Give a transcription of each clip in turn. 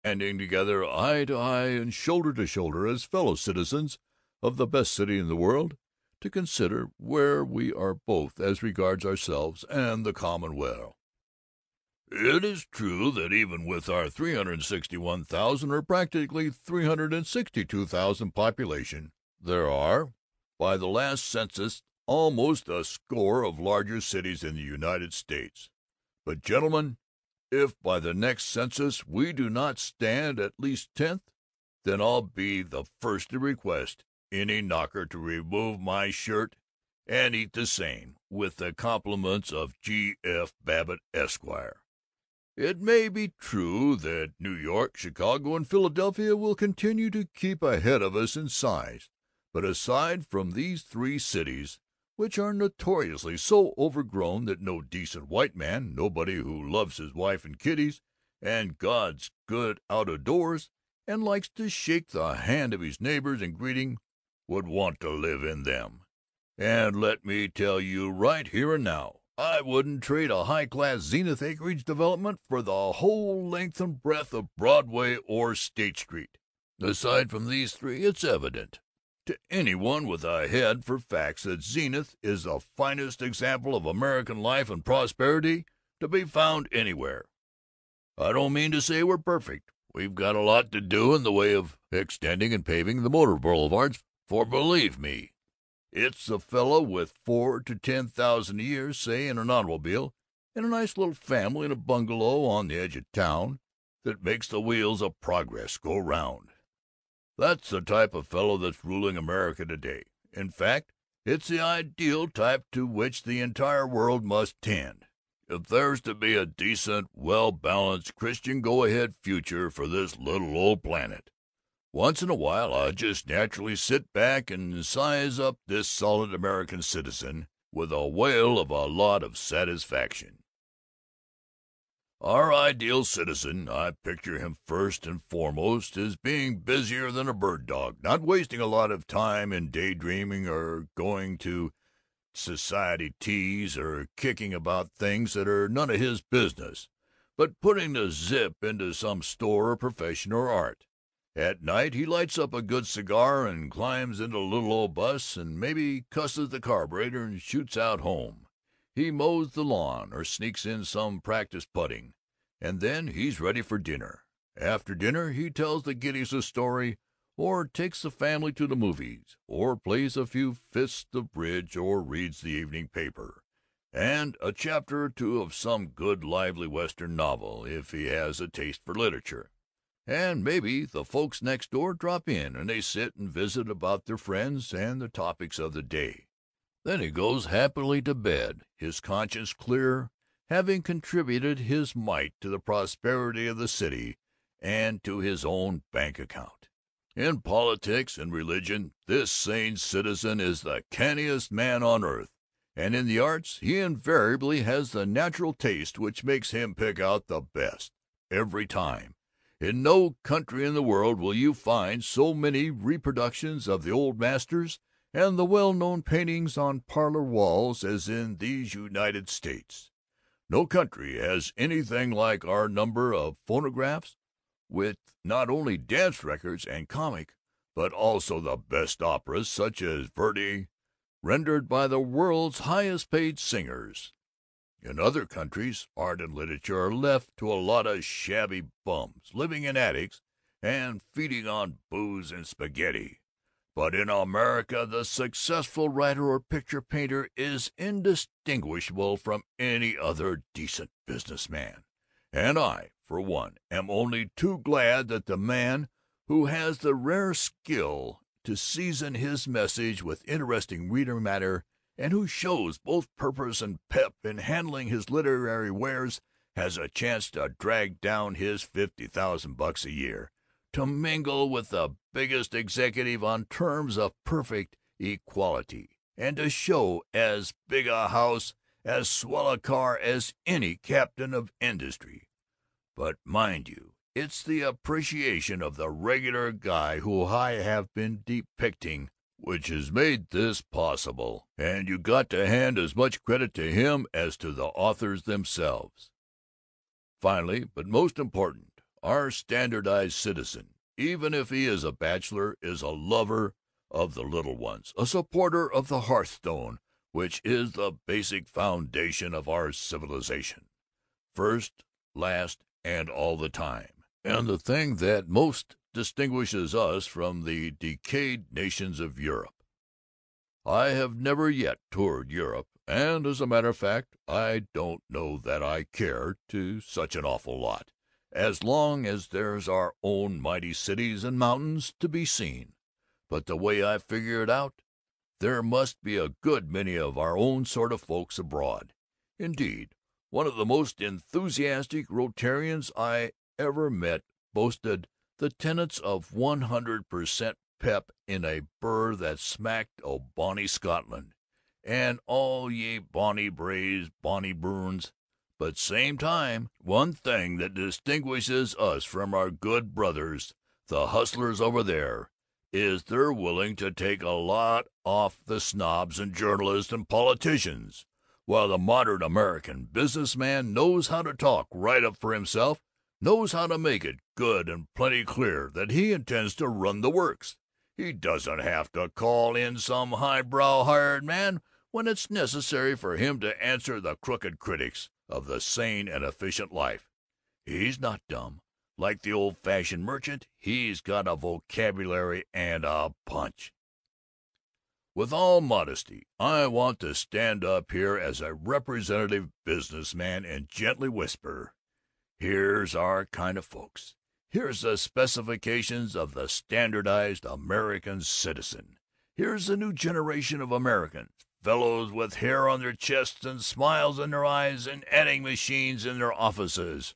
standing together eye to eye and shoulder to shoulder as fellow citizens of the best city in the world, to consider where we are both as regards ourselves and the commonweal. It is true that even with our 361,000 or practically 362,000 population, there are, by the last census, almost a score of larger cities in the United States. But, gentlemen, if by the next census we do not stand at least 10th, then I'll be the first to request any knocker to remove my shirt and eat the same, with the compliments of G. F. Babbitt, Esquire. It may be true that New York, Chicago, and Philadelphia will continue to keep ahead of us in size, but aside from these three cities, which are notoriously so overgrown that no decent white man, nobody who loves his wife and kiddies and God's good out of doors and likes to shake the hand of his neighbors in greeting, would want to live in them. And let me tell you right here and now, I wouldn't trade a high-class Zenith acreage development for the whole length and breadth of Broadway or State Street. Aside from these three, it's evident to anyone with a head for facts that Zenith is the finest example of American life and prosperity to be found anywhere. I don't mean to say we're perfect. We've got a lot to do in the way of extending and paving the motor boulevards, for believe me, it's the fellow with 4 to 10,000 a year, say, in an automobile, and a nice little family in a bungalow on the edge of town, that makes the wheels of progress go round. That's the type of fellow that's ruling America today. In fact, it's the ideal type to which the entire world must tend, if there's to be a decent, well-balanced, Christian go-ahead future for this little old planet. Once in a while I just naturally sit back and size up this solid American citizen with a whale of a lot of satisfaction. Our ideal citizen, I picture him first and foremost as being busier than a bird dog, not wasting a lot of time in daydreaming or going to society teas or kicking about things that are none of his business, but putting the zip into some store or profession or art. At night he lights up a good cigar and climbs into a little old bus and maybe cusses the carburetor and shoots out home. He mows the lawn or sneaks in some practice putting, and then he's ready for dinner. After dinner he tells the kiddies a story, or takes the family to the movies, or plays a few fists of bridge, or reads the evening paper, and a chapter or two of some good lively Western novel, if he has a taste for literature. And maybe the folks next door drop in, and they sit and visit about their friends and the topics of the day. Then he goes happily to bed, his conscience clear, having contributed his mite to the prosperity of the city and to his own bank account. In politics and religion, this sane citizen is the canniest man on earth, and in the arts he invariably has the natural taste which makes him pick out the best, every time. In no country in the world will you find so many reproductions of the old masters and the well-known paintings on parlor walls as in these United States. No country has anything like our number of phonographs, with not only dance records and comic, but also the best operas, such as Verdi, rendered by the world's highest-paid singers. In other countries, art and literature are left to a lot of shabby bums, living in attics and feeding on booze and spaghetti. But in America the successful writer or picture painter is indistinguishable from any other decent businessman. And I, for one, am only too glad that the man who has the rare skill to season his message with interesting reader matter, and who shows both purpose and pep in handling his literary wares, has a chance to drag down his $50,000 a year, to mingle with the biggest executive on terms of perfect equality, and to show as big a house, as swell a car as any captain of industry. But mind you, it's the appreciation of the regular guy who I have been depicting which has made this possible, and you got to hand as much credit to him as to the authors themselves. Finally, but most important, our standardized citizen, even if he is a bachelor, is a lover of the little ones, a supporter of the hearthstone, which is the basic foundation of our civilization, first, last, and all the time, and the thing that most distinguishes us from the decayed nations of Europe. I have never yet toured Europe, and as a matter of fact, I don't know that I care to such an awful lot, as long as there's our own mighty cities and mountains to be seen. But the way I figure it out, there must be a good many of our own sort of folks abroad. Indeed, one of the most enthusiastic Rotarians I ever met boasted the tenets of 100% pep in a burr that smacked o' bonny Scotland, and all ye bonny braes, bonny burns. But same time, one thing that distinguishes us from our good brothers, the hustlers over there, is they're willing to take a lot off the snobs and journalists and politicians, while the modern American businessman knows how to talk right up for himself, knows how to make it good and plenty clear that he intends to run the works. He doesn't have to call in some highbrow hired man when it's necessary for him to answer the crooked critics of the sane and efficient life. He's not dumb. Like the old-fashioned merchant, he's got a vocabulary and a punch. With all modesty, I want to stand up here as a representative businessman and gently whisper, here's our kind of folks. Here's the specifications of the standardized American citizen. Here's the new generation of Americans, fellows with hair on their chests and smiles in their eyes and adding machines in their offices.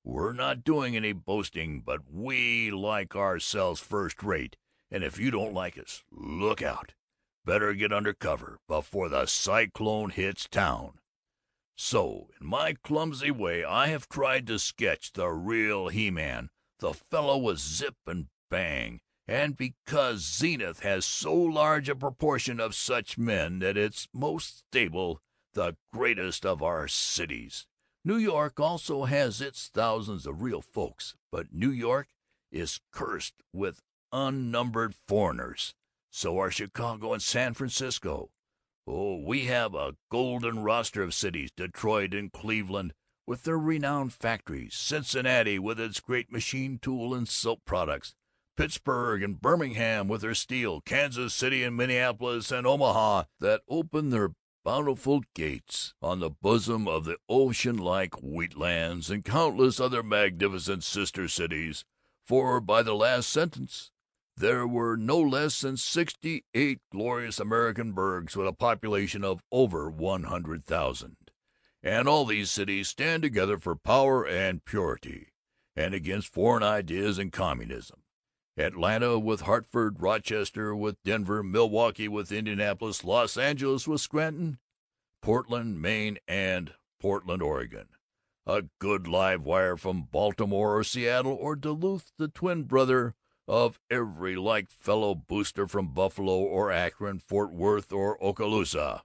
We're not doing any boasting, but we like ourselves first rate, and if you don't like us, look out. Better get under cover before the cyclone hits town. So, in my clumsy way, I have tried to sketch the real He-Man, the fellow with zip and bang, and because Zenith has so large a proportion of such men that it's most stable, the greatest of our cities. New York also has its thousands of real folks, but New York is cursed with unnumbered foreigners. So are Chicago and San Francisco. Oh, we have a golden roster of cities, Detroit and Cleveland, with their renowned factories, Cincinnati with its great machine tool and soap products, Pittsburgh and Birmingham with their steel, Kansas City and Minneapolis and Omaha that open their bountiful gates on the bosom of the ocean-like wheatlands, and countless other magnificent sister cities, for by the last census there were no less than 68 glorious American burgs with a population of over 100,000. And all these cities stand together for power and purity, and against foreign ideas and communism. Atlanta with Hartford, Rochester with Denver, Milwaukee with Indianapolis, Los Angeles with Scranton, Portland, Maine, and Portland, Oregon. A good live wire from Baltimore or Seattle or Duluth, the twin brother of every like fellow booster from Buffalo or Akron, Fort Worth, or Okaloosa.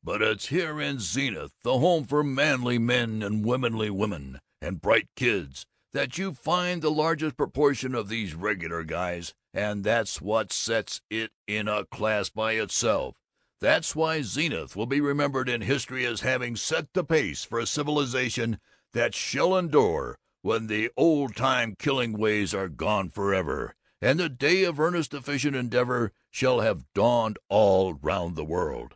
But it's here in Zenith, the home for manly men and womanly women and bright kids, that you find the largest proportion of these regular guys, and that's what sets it in a class by itself. That's why Zenith will be remembered in history as having set the pace for a civilization that shall endure when the old-time killing ways are gone forever, and the day of earnest efficient endeavor shall have dawned all round the world.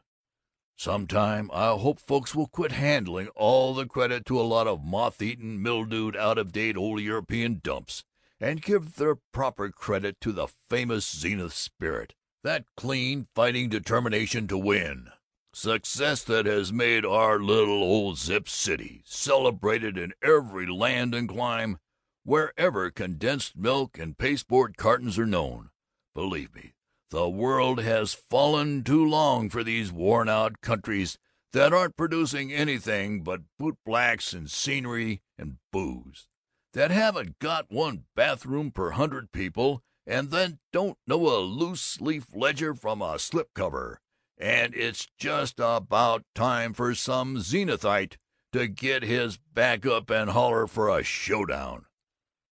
Sometime I hope folks will quit handling all the credit to a lot of moth-eaten, mildewed, out-of-date old European dumps, and give their proper credit to the famous Zenith spirit, that clean, fighting determination to win. Success that has made our little old Zip City celebrated in every land and clime, wherever condensed milk and pasteboard cartons are known. Believe me, the world has fallen too long for these worn-out countries that aren't producing anything but bootblacks and scenery and booze, that haven't got one bathroom per 100 people, and then don't know a loose-leaf ledger from a slipcover. And it's just about time for some Zenithite to get his back up and holler for a showdown.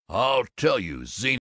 I'll tell you, Zena.